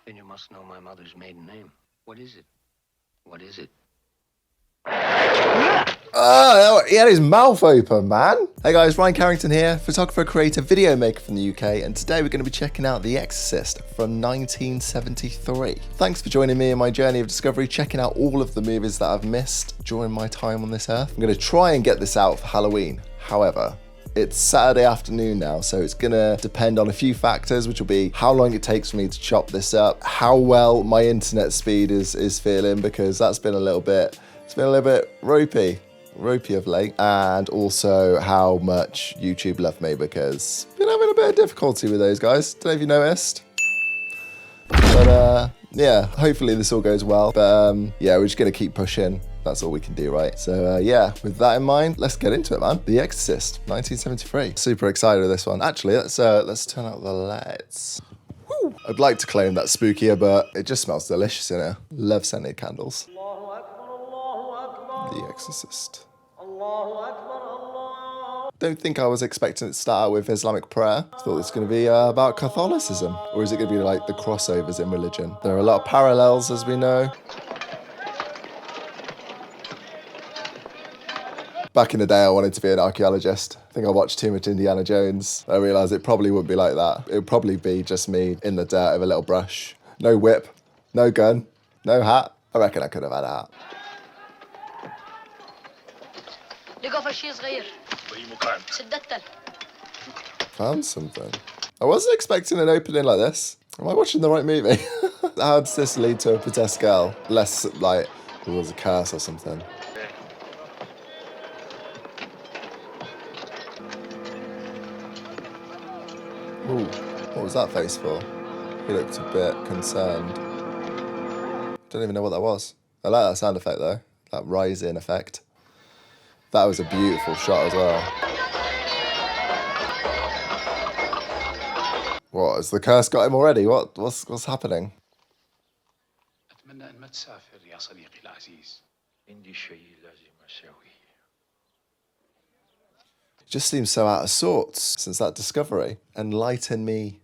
Then you must know my mother's maiden name. What is it? What is it? Oh, he had his mouth open, man. Hey guys, Ryan Carrington here, photographer, creator, video maker from the UK, and today we're going to be checking out The Exorcist from 1973. Thanks for joining me in my journey of discovery, checking out all of the movies that I've missed during my time on this earth. I'm going to try and get this out for Halloween. However, it's Saturday afternoon now, so it's gonna depend on a few factors, which will be how long it takes for me to chop this up, how well my internet speed is feeling, because that's been a little bit, it's been a little bit ropey of late, and also how much YouTube love me, because I've been having a bit of difficulty with those guys. Don't know if you noticed, but yeah, hopefully this all goes well. But yeah, we're just gonna keep pushing. That's all we can do, right? So yeah, with that in mind, let's get into it, man. The Exorcist, 1973. Super excited with this one. Actually, let's turn out the lights. Woo. I'd like to claim that's spookier, but it just smells delicious in here. Love scented candles. The Exorcist. Don't think I was expecting it to start out with Islamic prayer. I thought it was going to be about Catholicism. Or is it going to be like the crossovers in religion? There are a lot of parallels, as we know. Back in the day, I wanted to be an archaeologist. I think I watched too much Indiana Jones. I realised it probably wouldn't be like that. It would probably be just me in the dirt with a little brush. No whip, no gun, no hat. I reckon I could have had a hat. Found something. I wasn't expecting an opening like this. Am I watching the right movie? How does this lead to a possessed girl? Less like it was a curse or something. Ooh, what was that face for? He looked a bit concerned. Don't even know what that was. I like that sound effect though, that rising effect. That was a beautiful shot as well. What, has the curse got him already? What's happening? It just seems so out of sorts since that discovery. Enlighten me.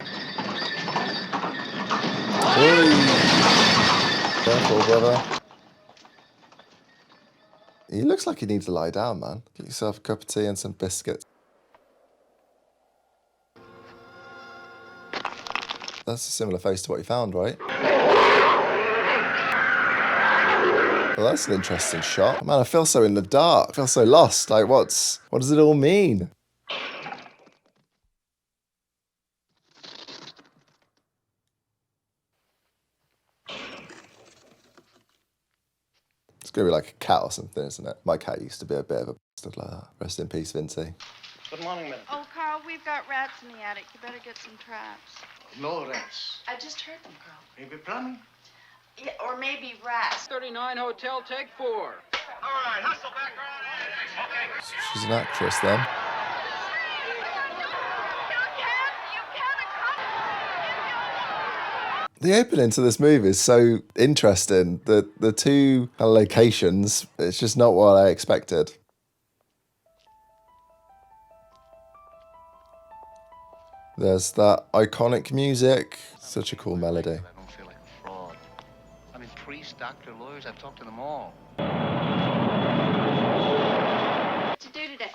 Oi. Careful, brother. He looks like he needs to lie down, man. Get yourself a cup of tea and some biscuits. That's a similar face to what you found, right? Well, that's an interesting shot. Man, I feel so in the dark. I feel so lost. Like, what does it all mean? It's gonna be like a cat or something, isn't it? My cat used to be a bit of a bastard like that. Rest in peace, Vincy. Good morning, madam. Oh, Carl, we've got rats in the attic. You better get some traps. No rats. I just heard them, Carl. Maybe plumbing? Yeah, or maybe rats. 39 Hotel, take 4. All right, hustle back around. Okay. She's an actress then. The opening to this movie is so interesting. The two locations, it's just not what I expected. There's that iconic music. Such a cool melody. I don't feel like a fraud. I mean, priests, doctor, lawyers, I've talked to them all. What you do today?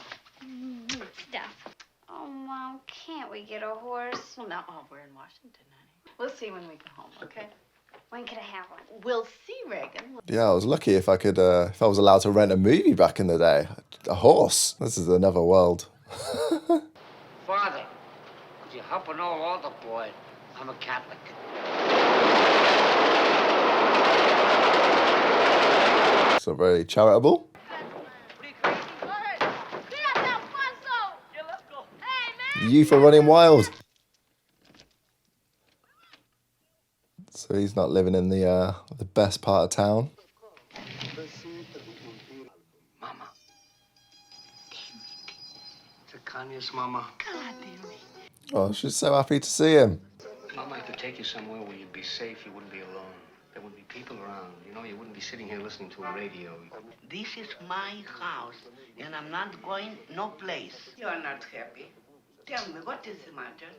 Stuff. Oh, Mom, can't we get a horse? Well, no, we're in Washington, honey. We'll see when we go home, okay? When can I have one? We'll see, Reagan. Yeah, I was lucky if I could, if I was allowed to rent a movie back in the day. A horse. This is another world. Father, could you help an old altar boy? I'm a Catholic. So very charitable. Youth are running wild. So he's not living in the best part of town. Mama. To Kanya's mama. God, dear me. Oh, she's so happy to see him. Mama, I could take you somewhere where you'd be safe, you wouldn't be alone. There would be people around. You know, you wouldn't be sitting here listening to a radio. This is my house, and I'm not going no place. You are not happy. Tell me, what is the matter?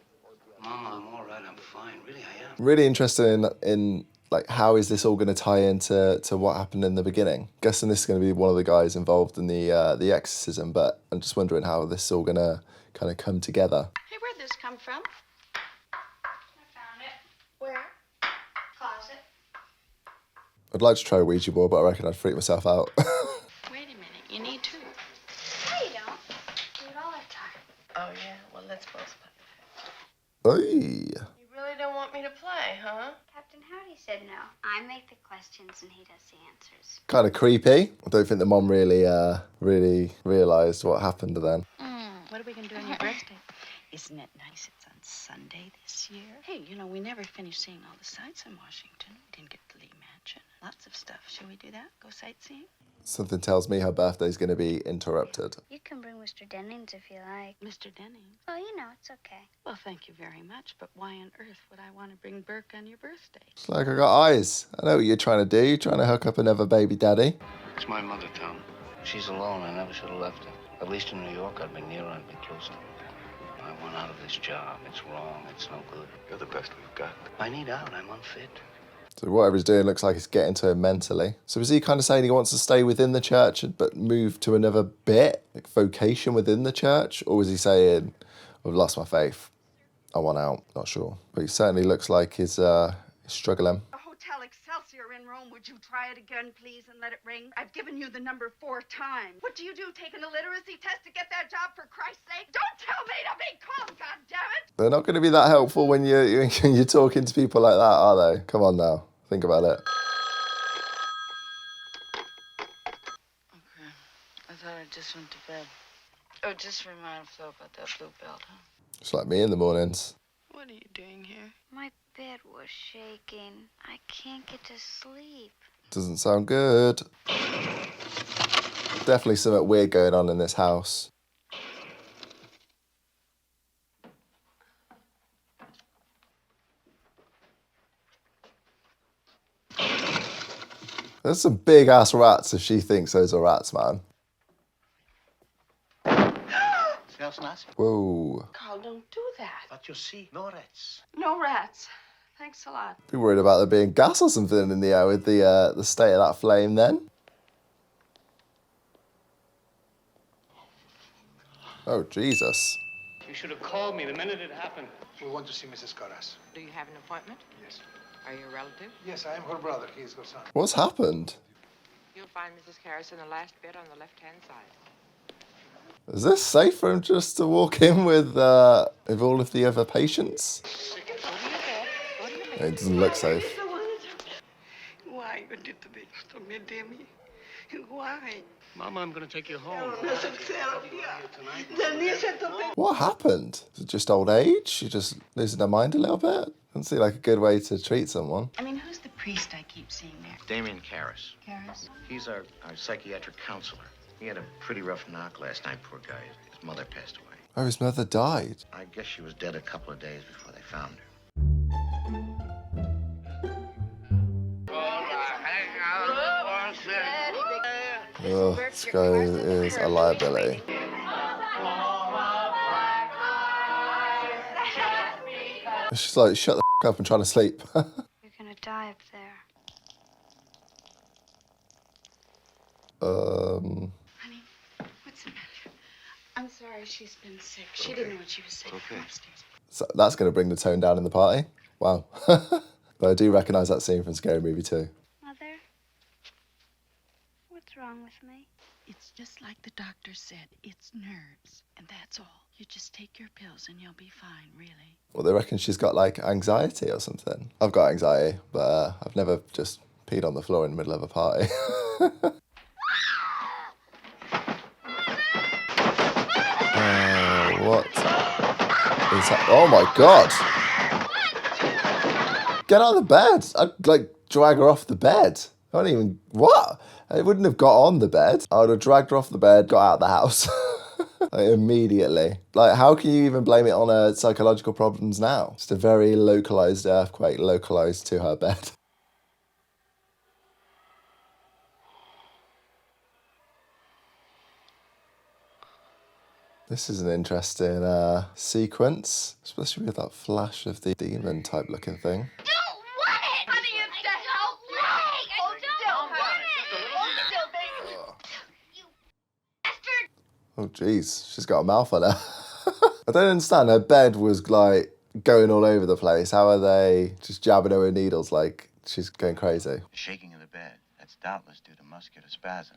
Mama, I'm all right. I'm fine. Really, I am. Really interested in like how is this all going to tie into what happened in the beginning. Guessing this is going to be one of the guys involved in the exorcism, but I'm just wondering how this is all going to kind of come together. Hey, where'd this come from? I found it. Where? Closet. I'd like to try a Ouija board, but I reckon I'd freak myself out. Wait a minute, you need to. No, you don't. Do it all the time. Oh, yeah? Well, let's both Oy. You really don't want me to play, huh? Captain Howdy said no. I make the questions and he does the answers. Kind of creepy. I don't think the mom really realised what happened then. What are we going to do on your birthday? Isn't it nice it's on Sunday this year? Hey, you know, we never finished seeing all the sights in Washington. We didn't get to Lee Mansion. Lots of stuff. Shall we do that? Go sightseeing? Something tells me her birthday's going to be interrupted. You can bring Mr. Dennings if you like. Mr. Denning. Well, you know, it's okay. Well, thank you very much, but why on earth would I want to bring Burke on your birthday? It's like I got eyes. I know what you're trying to do. You're trying to hook up another baby daddy. It's my mother, Tom. She's alone. I never should have left her. At least in New York, I'd be near her. I'd be closer. I want out of this job. It's wrong. It's no good. You're the best we've got. I need out. I'm unfit. So whatever he's doing looks like it's getting to him mentally. So is he kind of saying he wants to stay within the church but move to another bit, like vocation within the church? Or was he saying, I've lost my faith, I want out? Not sure. But he certainly looks like he's struggling. A Hotel Excelsior in Rome. Would you try it again, please, and let it ring? I've given you the number 4 times. What do? Taking a literacy test to get that job, for Christ's sake? Don't tell me to be calm, goddammit! They're not going to be that helpful when you're talking to people like that, are they? Come on now, think about it. Okay. I thought I just went to bed. Oh, just remind myself about that blue belt, huh? Just like me in the mornings. What are you doing here? My bed was shaking. I can't get to sleep. Doesn't sound good. Definitely something weird going on in this house. There's some big ass rats if she thinks those are rats, man. Smells nice. Whoa. Carl, don't do that. But you see, no rats. No rats. Thanks a lot. Be worried about there being gas or something in the air with the state of that flame then. Oh, Jesus. You should have called me the minute it happened. We want to see Mrs. Carras. Do you have an appointment? Yes. Are you a relative? Yes, I am her brother. He is her son. What's happened? You'll find Mrs. Harris in the last bed on the left-hand side. Is this safe for him just to walk in with all of the other patients? It doesn't look safe. Why you did this to me, Demi? Why? Mama, I'm going to take you home. What happened? Is it just old age? She just losing her mind a little bit? Doesn't seem like a good way to treat someone. I mean, who's the priest I keep seeing there? Damien Karras. Karras? He's our psychiatric counselor. He had a pretty rough knock last night, poor guy. His mother passed away. Oh, his mother died. I guess she was dead a couple of days before they found her. Oh, this guy is a liability. She's like, shut the f up and trying to sleep. You're gonna die up there. Honey, what's the matter? I'm sorry she's been sick. She didn't know what she was saying. Come upstairs. So that's going to bring the tone down in the party. Wow. But I do recognise that scene from Scary Movie 2. Mother, what's wrong with me? It's just like the doctor said. It's nerves, and that's all. You just take your pills and you'll be fine, really. Well, they reckon she's got like anxiety or something. I've got anxiety, but I've never just peed on the floor in the middle of a party. What is that? Oh my God! Get out of the bed! I'd like drag her off the bed. I don't even, what? I wouldn't have got on the bed. I would have dragged her off the bed, got out of the house. Like, immediately. Like, how can you even blame it on her psychological problems now? Just a very localized earthquake, localized to her bed. This is an interesting sequence, especially with that flash of the demon type looking thing. Oh jeez, she's got a mouth on her. I don't understand, her bed was like going all over the place. How are they just jabbing her with needles like she's going crazy? Shaking of the bed. That's doubtless due to muscular spasms.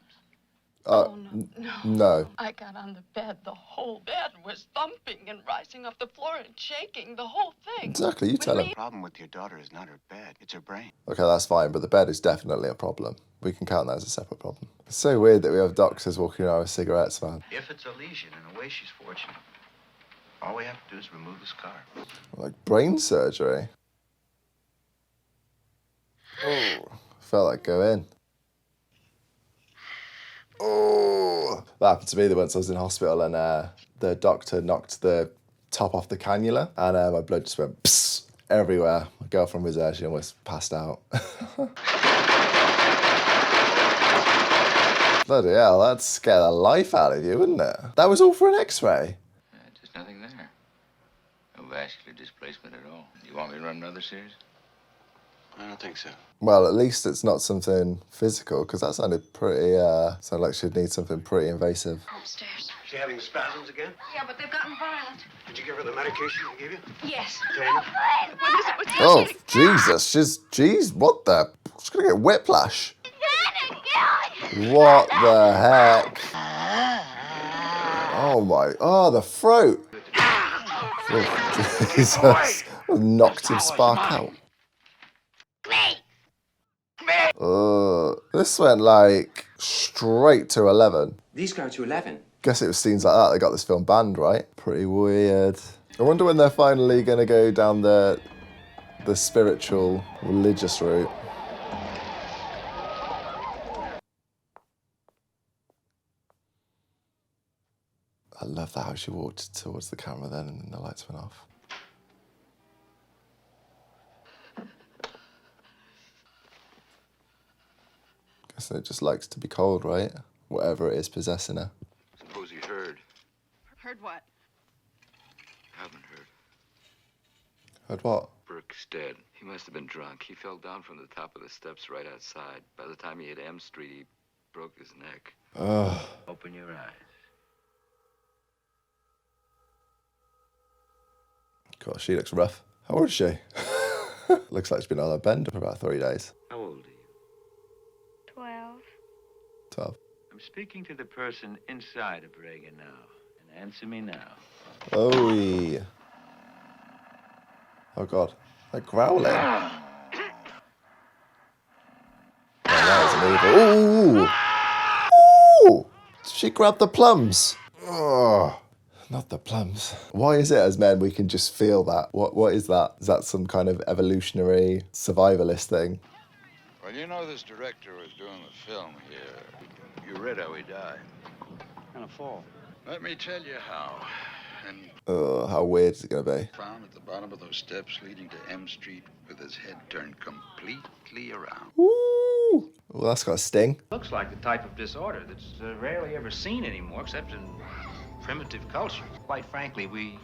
No. I got on the bed. The whole bed was thumping and rising off the floor and shaking. The whole thing. Exactly, you tell her. The problem with your daughter is not her bed, it's her brain. Okay, that's fine, but the bed is definitely a problem. We can count that as a separate problem. It's so weird that we have doctors walking around with cigarettes, man. If it's a lesion, in a way she's fortunate. All we have to do is remove the scar. Like brain surgery. Oh, felt like go in. Oh, that happened to me once I was in hospital and the doctor knocked the top off the cannula and my blood just went psst everywhere. My girlfriend was there, she almost passed out. Bloody hell, that'd scare the life out of you, wouldn't it? That was all for an x-ray. There's nothing there. No vascular displacement at all. You want me to run another series? I don't think so. Well, at least it's not something physical, because that sounded pretty, sounded like she'd need something pretty invasive. Upstairs. Is she having spasms again? Yeah, but they've gotten violent. Did you give her the medication I gave you? Yes. Dana? What is it? What's Oh, Jesus, jeez, what the? She's gonna get whiplash. What the heck? Oh my, oh, the throat. Oh, Jesus, knocked him spark out. This went like straight to 11. These go to 11. Guess it was scenes like that that got this film banned, right? Pretty weird. I wonder when they're finally gonna go down the spiritual, religious route. I love that how she walked towards the camera then and then the lights went off. Guess it just likes to be cold, right? Whatever it is possessing her. Suppose he heard. Heard what? Haven't heard. Heard what? Burke's dead. He must have been drunk. He fell down from the top of the steps right outside. By the time he hit M Street, he broke his neck. Ugh. Open your eyes. God, she looks rough. How old is she? Looks like she's been on a bender for about 3 days. How old are you? 12. 12. I'm speaking to the person inside of Reagan now. And answer me now. Oh, yeah. Oh, God. They're growling. Oh, that was an evil. Ooh! Ooh! She grabbed the plums. Oh. Not the plums. Why is it as men we can just feel that? What is that? Is that some kind of evolutionary survivalist thing? Well, you know this director was doing the film here. You read how he died. In a fall. Let me tell you how. And How weird is it gonna be? found at the bottom of those steps leading to M Street with his head turned completely around. Ooh! Well, that's got a sting. Looks like the type of disorder that's rarely ever seen anymore, except in primitive culture. Quite frankly, we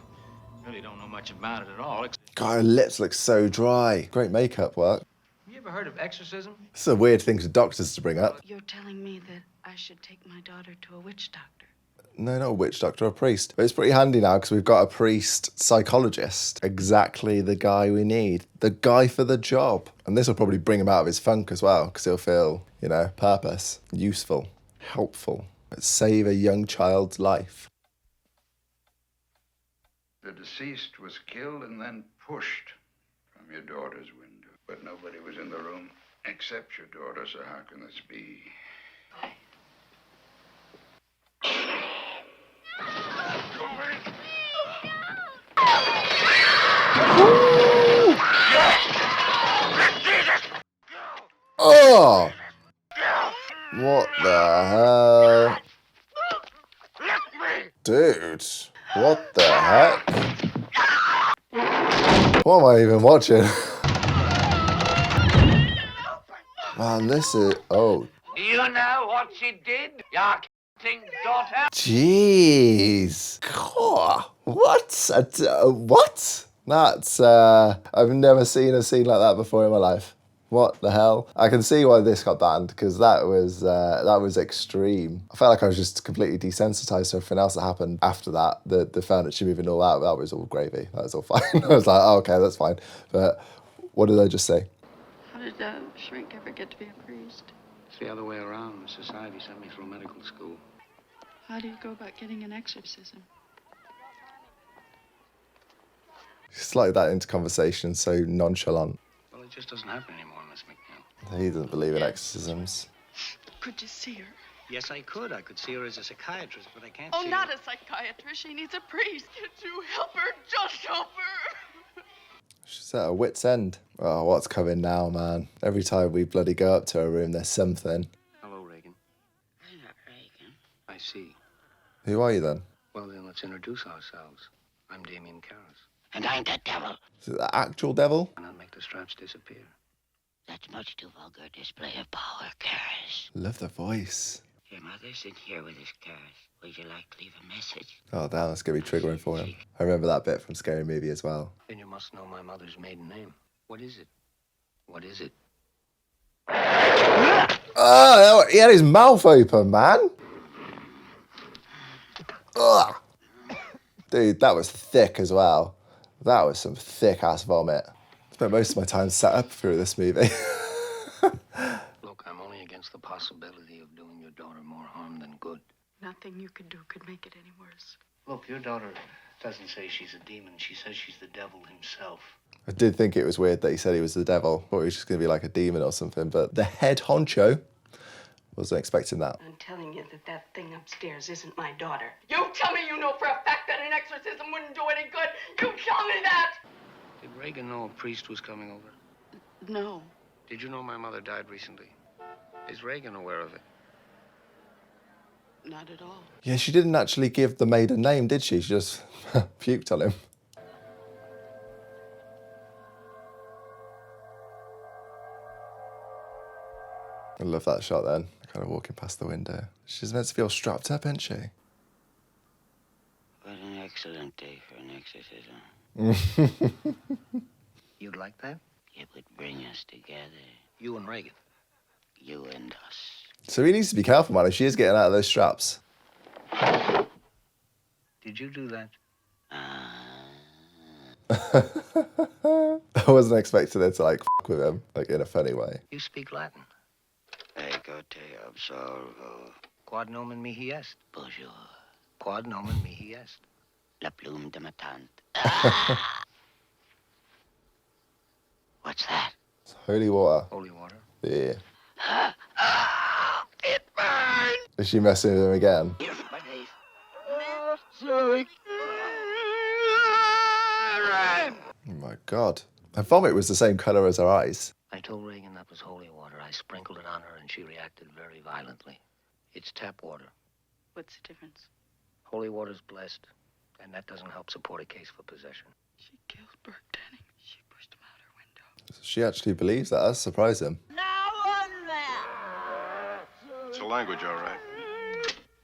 really don't know much about it at all. God, her lips look so dry. Great makeup work. You ever heard of exorcism? This is a weird thing for doctors to bring up. You're telling me that I should take my daughter to a witch doctor? No, not a witch doctor, a priest. But it's pretty handy now because we've got a priest psychologist. Exactly the guy we need. The guy for the job. And this will probably bring him out of his funk as well because he'll feel, you know, purpose, useful, helpful. Save a young child's life. The deceased was killed and then pushed from your daughter's window. But nobody was in the room except your daughter, so how can this be? Oh! What the hell? Dude, what the heck? What am I even watching? Man, this is... Oh. You know what she did? Jeez. What? What? That's, I've never seen a scene like that before in my life. What the hell? I can see why this got banned, because that was extreme. I felt like I was just completely desensitized to everything else that happened after that. The furniture moving all out, that was all gravy. That was all fine. I was like, oh, okay, that's fine. But what did I just say? How did Shrink ever get to be a priest? It's the other way around. The society sent me through medical school. How do you go about getting an exorcism? Slide that into conversation so nonchalant. Well, it just doesn't happen anymore, Miss McNeil. He doesn't believe in exorcisms. Could you see her? Yes, I could. I could see her as a psychiatrist, but I can't Oh, see not her. a psychiatrist. She needs a priest. Can't you help her? Just help her. She's at her wit's end. Oh, what's coming now, man? Every time we bloody go up to her room, there's something. Hello, Reagan. I'm not Reagan. I see. Who are you then? Well, then let's introduce ourselves. I'm Damien Karras. And I'm the devil. Is it the actual devil? Why not make the straps disappear? That's much too vulgar a display of power, Karras. Love the voice. Your mother's in here with us, Karras. Would you like to leave a message? Oh, damn, that's going to be triggering for him. I remember that bit from Scary Movie as well. Then you must know my mother's maiden name. What is it? What is it? Oh, he had his mouth open, man. Ugh. Dude, that was thick as well. That was some thick-ass vomit. I spent most of my time sat up through this movie. Look, I'm only against the possibility of doing your daughter more harm than good. Nothing you could do could make it any worse. Look, your daughter doesn't say she's a demon. She says she's the devil himself. I did think it was weird that he said he was the devil. Thought he was just going to be like a demon or something, but the head honcho wasn't expecting that. I'm telling you that thing upstairs isn't my daughter. You tell me you know for a fact that an exorcism wouldn't do any good. You tell me that! Did Reagan know a priest was coming over? No. Did you know my mother died recently? Is Reagan aware of it? Not at all. Yeah, she didn't actually give the maiden name, did she? She just puked on him. I love that shot then, kind of walking past the window. She's meant to feel strapped up, isn't she? What an excellent day for an exorcism. You'd like that? It would bring us together. You and Reagan. You and us. So he needs to be careful, man, if she is getting out of those straps. Did you do that? I wasn't expecting her to, like, f*** with him, like, in a funny way. You speak Latin. Ego te absolvo. Quod nomen mihi est. Bonjour. Quod nomen mihi est. La plume de ma tante. What's that? It's holy water. Holy water. Yeah. It burns! Is she messing with him again? Here's my face. Oh my God. Her vomit was the same colour as her eyes. I told Reagan that was holy water. I sprinkled it on her and she reacted very violently. It's tap water. What's the difference? Holy water's blessed, and that doesn't help support a case for possession. She killed Burke Denning. She pushed him out her window. She actually believes that. That surprised him. It's a language, all right.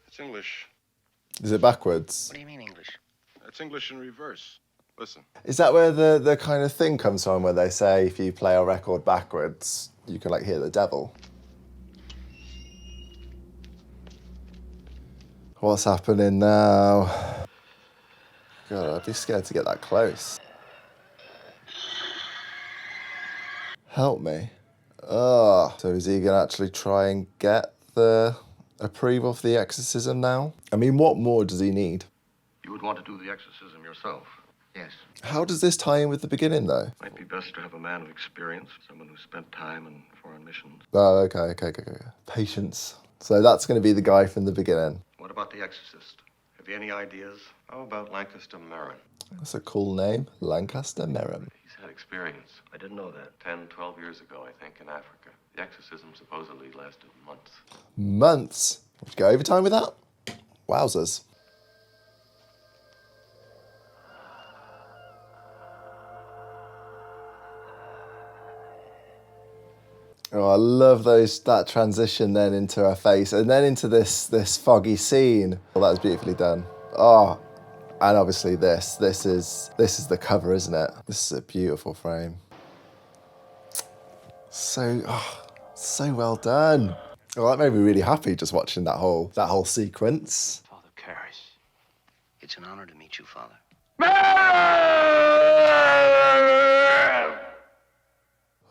It's English. Is it backwards? What do you mean English? It's English in reverse. Listen. Is that where the kind of thing comes from where they say if you play a record backwards, you can, like, hear the devil? What's happening now? God, I'd be scared to get that close. Help me. Oh, so is he going to actually try and get the approval of the exorcism now? I mean, what more does he need? You would want to do the exorcism yourself. Yes. How does this tie in with the beginning, though? Might be best to have a man of experience, someone who spent time in foreign missions. Oh, okay. Patience. So that's going to be the guy from the beginning. What about the exorcist? Have you any ideas? How about Lancaster Merrin? That's a cool name, Lancaster Merrin. He's had experience. I didn't know that. 10, 12 years ago, I think, in Africa. The exorcism supposedly lasted months. Months? Did you go overtime with that? Wowzers. Oh, I love that transition then into her face and then into this foggy scene. Well, that was beautifully done. Oh, and obviously this is the cover, isn't it? This is a beautiful frame. So well done. Well, that made me really happy just watching that whole sequence. Father Karras, it's an honor to meet you, Father.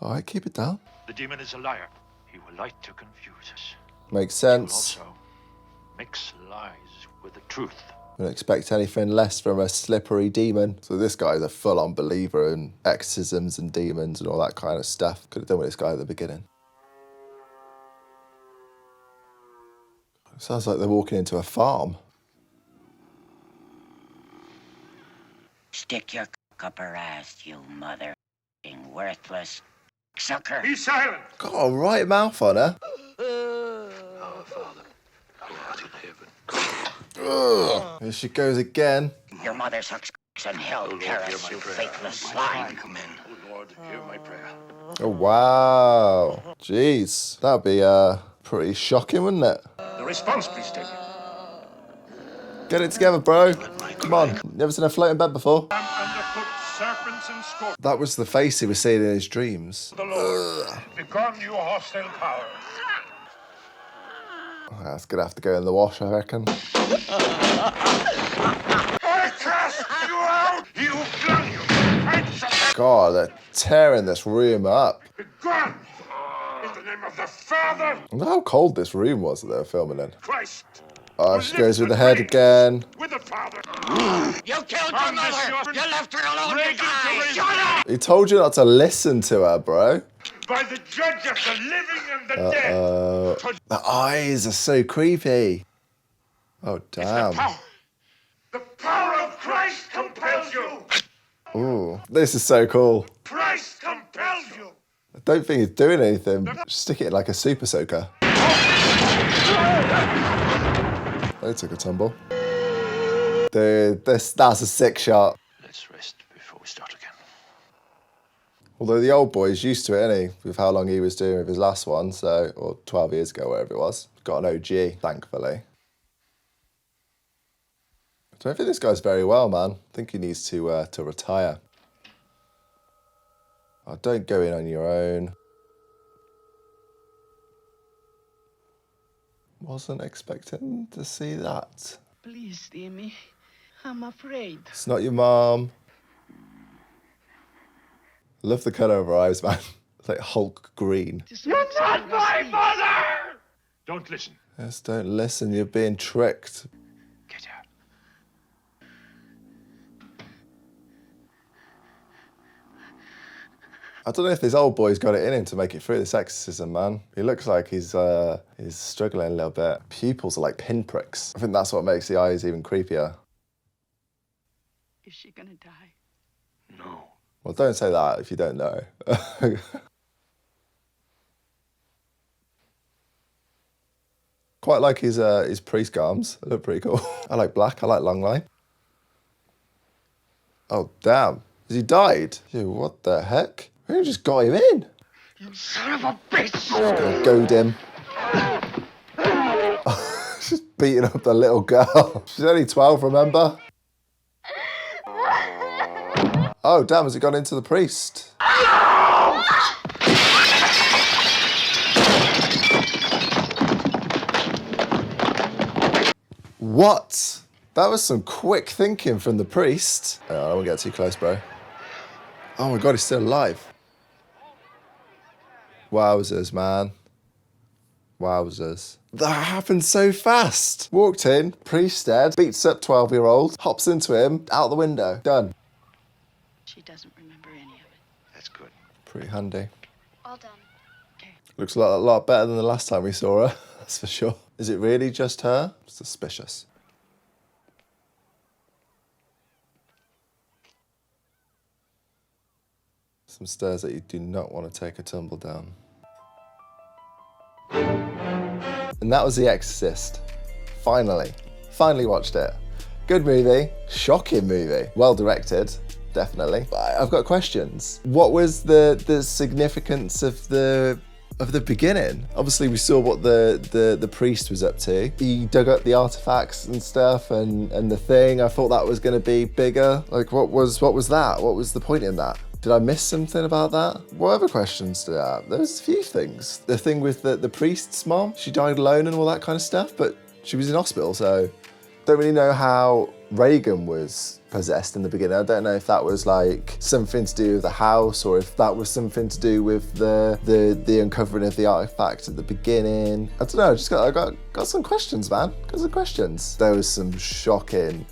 All right, keep it down. The demon is a liar. He will like to confuse us. Makes He will sense. also mix lies with the truth. Don't expect anything less from a slippery demon. So this guy's a full-on believer in exorcisms and demons and all that kind of stuff. Could have done with this guy at the beginning. Sounds like they're walking into a farm. Stick your cock up her ass, you mother-ing worthless sucker. Be silent! Got a right mouth on her. Our Father, who art in heaven. Ugh. Here she goes again. Your mother sucks cocks in hell, Karras, you faithless slime. Come in. Oh, Lord, hear my prayer. Oh, wow. Jeez. That'd be pretty shocking, wouldn't it? The response, please, take it. Get it together, bro. Come on. You ever seen her float in bed before? Underfoot serpents and scorpions. That was the face he was seeing in his dreams. The Lord, begone you hostile power. Oh, that's gonna have to go in the wash, I reckon. I cast you out, you glutton, you prince of God, they're tearing this room up. begone! In the name of the Father, I wonder how cold this room was that they were filming in. Christ, Oh, she goes with the head again. with the Father. You killed your mother! You left her alone to die! Shut up! He told you not to listen to her, bro. By the judge of the living and the dead. The eyes are so creepy. Oh, damn. The power of Christ compels you. Ooh, this is so cool. Christ compels you. I don't think he's doing anything. Just stick it in like a super soaker. They took a tumble. Dude, that's a sick shot. Let's rest before we start again. Although the old boy's used to it, isn't he? With how long he was doing with his last one, so, or 12 years ago, whatever it was. Got an OG, thankfully. I don't think this guy's very well, man. I think he needs to retire. Oh, don't go in on your own. Wasn't expecting to see that. Please, Timmy. I'm afraid. It's not your mom. Love the colour of her eyes, man. It's like Hulk green. You're not my mother! Don't listen. Yes, don't listen. You're being tricked. Get out. I don't know if this old boy's got it in him to make it through this exorcism, man. He looks like he's struggling a little bit. Pupils are like pinpricks. I think that's what makes the eyes even creepier. Is she gonna die? No. Well, don't say that if you don't know. Quite like his priest garms. They look pretty cool. I like black. I like long line. Oh, damn. Has he died? Dude, what the heck? Who just got him in? You son of a bitch! Just gonna goad him. She's beating up the little girl. She's only 12, remember? Oh, damn, has it gone into the priest? What? That was some quick thinking from the priest. Oh, I won't get too close, bro. Oh my God, he's still alive. Wowzers, man. Wowzers. That happened so fast. Walked in, priest dead, beats up 12-year-old, hops into him, out the window. Done. She doesn't remember any of it. That's good. Pretty handy. All done. Looks a lot better than the last time we saw her, that's for sure. Is it really just her? Suspicious. Some stairs that you do not want to take a tumble down. And that was The Exorcist. Finally watched it. Good movie, shocking movie. Well directed, definitely. But I've got questions. What was the significance of the of the beginning. Obviously, we saw what the priest was up to. He dug up the artifacts and stuff, and the thing. I thought that was going to be bigger. Like, what was that? What was the point in that? Did I miss something about that? What other questions did I have? There was a few things. The thing with the priest's mom, she died alone and all that kind of stuff, but she was in hospital, so don't really know how Reagan was possessed in the beginning. I don't know if that was like something to do with the house, or if that was something to do with the uncovering of the artifact at the beginning. I don't know. I got some questions, man. Got some questions. There was some shocking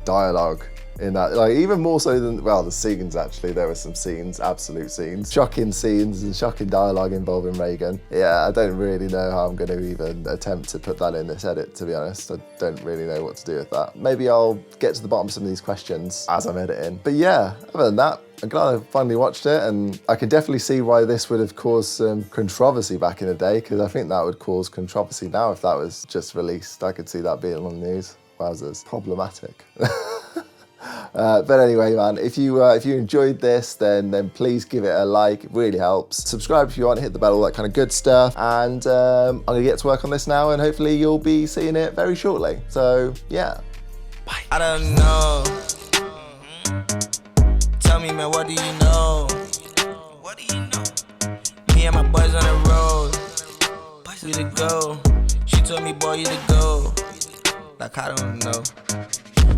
dialogue in that, like, even more so than, well, the scenes, actually. There were some scenes, absolute scenes, shocking scenes and shocking dialogue involving Reagan. Yeah, I don't really know how I'm going to even attempt to put that in this edit, to be honest. I don't really know what to do with that. Maybe I'll get to the bottom of some of these questions as I'm editing. But yeah, other than that, I'm glad I finally watched it, and I could definitely see why this would have caused some controversy back in the day, because I think that would cause controversy now if that was just released. I could see that being on the news. Wowzers. Problematic. But anyway, man, if you enjoyed this, then please give it a like. It really helps. Subscribe if you want, hit the bell, all that kind of good stuff. And I'm gonna get to work on this now, and hopefully you'll be seeing it very shortly. So yeah, bye. I don't know. Tell me, man, what do you know? What do you know? Me and my boys on the road. We to go. She told me, boy, you to go. Like, I don't know.